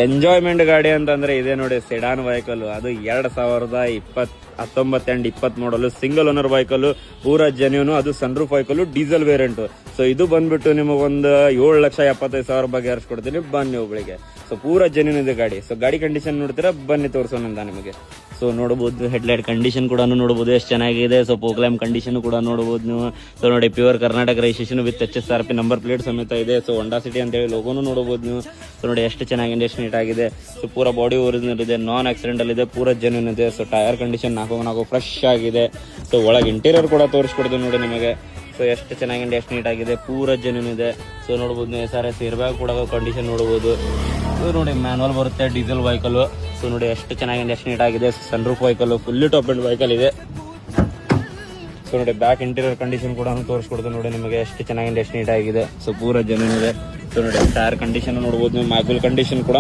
Enjoyment ಗಾಡಿ ಅಂತಂದ್ರೆ ಇದೆ ನೋಡಿ, ಸೆಡಾನ್ ವೆಹಿಕಲ್. ಅದು 2019 ಮಾಡಲು ಸಿಂಗಲ್ ಓನರ್ ವೆಹಿಕಲ್, ಪೂರಾ ಜೆನ್ಯೂನ್. ಅದು sunroof vehicle, diesel variant. So ಇದು ಬಂದ್ಬಿಟ್ಟು ನಿಮಗೊಂದು 7,75,000 ರೂಪಾಯಿ ಏರಿಸ್ಕೊಡ್ತೀನಿ, ಬನ್ನಿ ಒಬ್ಳಿಗೆ. ಸೊ ಪೂರಾ ಜೆನ್ಯೂನ್ ಇದೆ ಗಾಡಿ. ಸೊ ಗಾಡಿ ಕಂಡೀಷನ್ ನೋಡ್ತೀರಾ, ಬನ್ನಿ ತೋರಿಸೋಣ ನಿಮಗೆ. ಸೊ ನೋಡಬಹುದು, ಹೆಡ್ಲೈಟ್ ಕಂಡೀಷನ್ ಕೂಡ ನೋಡಬಹುದು ಎಷ್ಟು ಚೆನ್ನಾಗಿದೆ. ಸೊ ಪೋಕ್ಲೈಮ್ ಕಂಡೀಷನ್ ಕೂಡ ನೋಡಬಹುದು ನೀವು. ಸೊ ನೋಡಿ, pure Karnataka registration with HSRP number plate ಸಮೇತ ಇದೆ. ಸೊ ಹೊಂಡಾ ಸಿಟಿ ಅಂತ ಹೇಳಿ ಲೋಗೋನು ನೋಡಬಹುದು ನೀವು. ಸೊ ನೋಡಿ ಎಷ್ಟು ಚೆನ್ನಾಗಿದೆ, ಎಷ್ಟು ನೀಟ್ ಆಗಿದೆ. ಸೊ ಪೂರಾ ಬಾಡಿ ಒರಿಜಿನಲ್ ಇದೆ, ನಾನ್ ಆಕ್ಸಿಡೆಂಟಲ್ ಇದೆ, ಪೂರಾ ಜೆನ್ಯೂನ್ ಇದೆ. ಸೊ ಟೈರ್ ಕಂಡೀಷನ್ ನಾಲ್ಕು ಫ್ರೆಶ್ ಆಗಿದೆ. ಸೊ ಒಳಗೆ ಇಂಟೀರಿಯರ್ ಕೂಡ ತೋರಿಸ್ಕೊಡ್ತೀವಿ ನೋಡಿ ನಿಮಗೆ. ಸೊ ಎಷ್ಟು ಚೆನ್ನಾಗಿದೆ, ಎಷ್ಟು ನೀಟ್ ಆಗಿದೆ, ಪೂರಾ ಜೆನ್ಯೂನ್ ಇದೆ. ಸೊ ನೋಡಬಹುದು, SRS ಏರ್ ಬ್ಯಾಗ್ ಕೂಡ ಕಂಡೀಷನ್ ನೋಡಬಹುದು. ಇದು ನೋಡಿ ಮ್ಯಾನುವಲ್ ಬರುತ್ತೆ, ಡೀಸೆಲ್ ವೆಹಿಕಲ್. ಸೊ ನೋಡಿ ಎಷ್ಟು ಚೆನ್ನಾಗಿದೆ, ಎಷ್ಟು ನೀಟ್ ಆಗಿದೆ. Sunroof vehicle, fully top end vehicle ಇದೆ. ಸೊ ನೋಡಿ ಬ್ಯಾಕ್ ಇಂಟೀರಿಯರ್ ಕಂಡೀಷನ್ ಕೂಡ ತೋರಿಸ್ಕೊಡ್ತೀವಿ ನೋಡಿ ನಿಮಗೆ, ಎಷ್ಟು ಚೆನ್ನಾಗಿದೆ, ಎಷ್ಟು ನೀಟ್ ಆಗಿದೆ. ಸೊ ಪೂರಾ ಜೆನ್ಯೂನ್ ಇದೆ. ಸೊ ನೋಡಿ ಟೈರ್ ಕಂಡೀಷನ್ ನೋಡಬಹುದು ನೀವು, ಮ್ಯಾಗ್ವಿಲ್ ಕಂಡೀಷನ್ ಕೂಡ